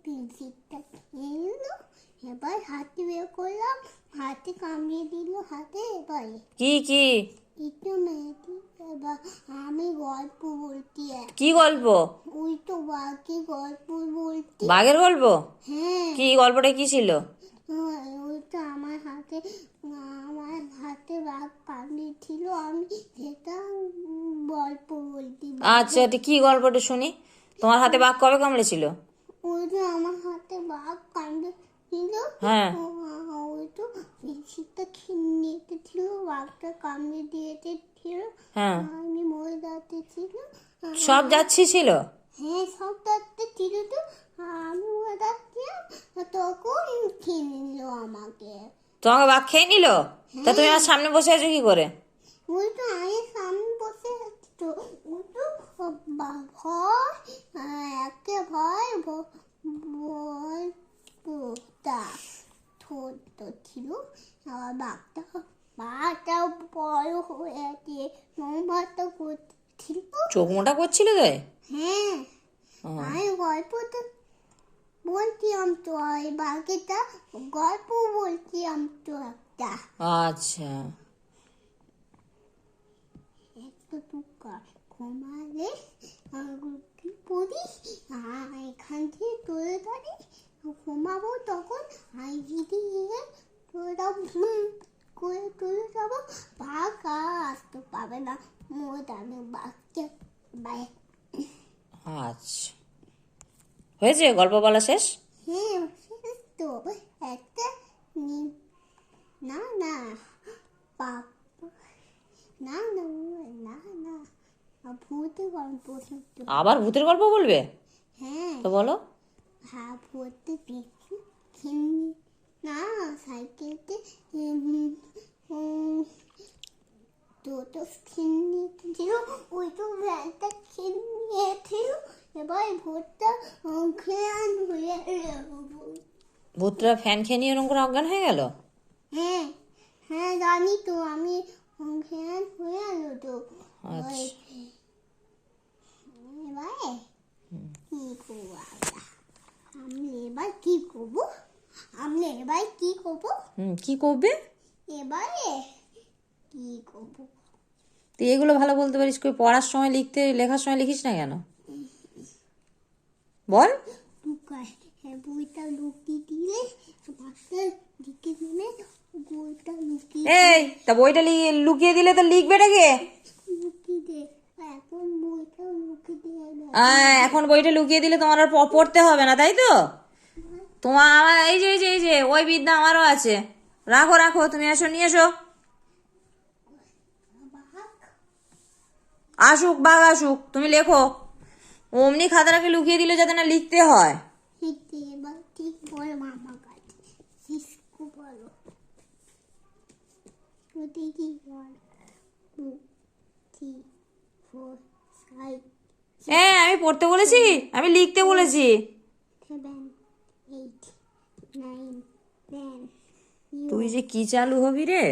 পেন্সিলটা খেয়ে নিল, এবার হাতে বের করলাম, হাতে কামড়িয়ে দিল হাতে। এবারে কি একটু মেয়েটি, এবার আমি গল্প বলতি। কি গল্প? ওই তো বাকি গল্প বলতি। বাঘের গল্প? হ্যাঁ, কি গল্পটা কি ছিল? ওই তো আমার হাতে বাঘ কামড়েছিল, আমি সেটা গল্প বলতি। আচ্ছা, এটা কি গল্পটা শুনি। তোমার হাতে বাঘ কবে কামড়েছিল? ওই তো আমার হাতে বাঘ কামড়েছিল। হ্যাঁ। ওই তো পেন্সিলটা নিতে ছিল, বাঘটা কামড়ে দিয়েছিল। হ্যাঁ, আমি মরে যাচ্ছিল। সব যাচ্ছি ছিল। হ্যাঁ, সব যাচ্ছে ছিল তো, আমি মরে যাচ্ছিলাম, তখন খেয়ে নিল আমাকে। তোমাকে বাঘ খেয়ে নিল? তা তুমি আমার সামনে বসে আছো কি করে? ওই তো আমি সামনে বসে আছি তো, ওই তো ভয়, একে ভয় বলটা ছোট ছিল। আর বাঘটাও বড় হয়েছে, মোমবারটা করছিল। চোখ মোটা করছিল তাই? হ্যাঁ, ও, আমি গল্পটা বলছিলাম তো, এই বাঘটা গল্প বলছিলাম তো একটা। আচ্ছা। একটু ঘুমালে কি পড়ি, এখান থেকে তুলে ধরি, ঘুমাবো, তখন যদি তোরা করে তুলে যাবো, বাঘ আর আসতে পারবে না, মোটানো বাঘকে। আচ্ছা, হয়েছে গল্প বলা শেষ? হ্যাঁ, তো একটা না না বাঘ, না না না না ভূতের গল্প শুনতে। আবার ভূতের গল্প বলবে? হ্যাঁ, তো বলো। হ্যাঁ, ভূতের পেছনে খেলনি, না সাইকেলতে দুটো খেলনি ছিল, ওই তো ভ্যানটা খেলনিয়েছিল। এবার ভূতটা খেয়াল হয়ে ভূতরা ফ্যান খেয়ে নিয়ে ওরকম করে অজ্ঞান হয়ে গেল? হ্যাঁ, হ্যাঁ জানি তো, আমি খেয়াল হয়ে গেল তো। আচ্ছা। এবারে কি করবো এবার কি করবো, আমি এবার কি করবো, কি করবে? এবারে কি করবো? তুই এগুলো ভালো বলতে পারিস, কই পড়ার সময় লেখার সময় লিখিস না কেন? বল। বইটা লুকিয়ে দিলে, মাস্টার লিখে দিলে, বইটা লুকিয়ে এই তা বইটা লুকিয়ে দিলে তো লিখবেটা কে? লুকিয়ে দে, এখন বইটা লুকিয়ে দিয়ে এখন বইটা লুকিয়ে দিলে তোমার আর পড়তে হবে না, তাই তো? তোমার আমার এই যে ওই বিদ্যা আমারও আছে। রাখো রাখো, তুমি এসো, নিয়ে এসো। আসুক বাঘ আসুক, তুমি লেখো। অমনি খাতাটাকে লুকিয়ে দিলে যাতে না লিখতে হয়। এবার ঠিক বলে মামা কাছে শিশু বলো, প্রতি কি বল 2 3 4 5 আমি পড়তে বলেছি, আমি লিখতে বলেছি। 7 8 9 10। তুই যে কি চালু হবি রে।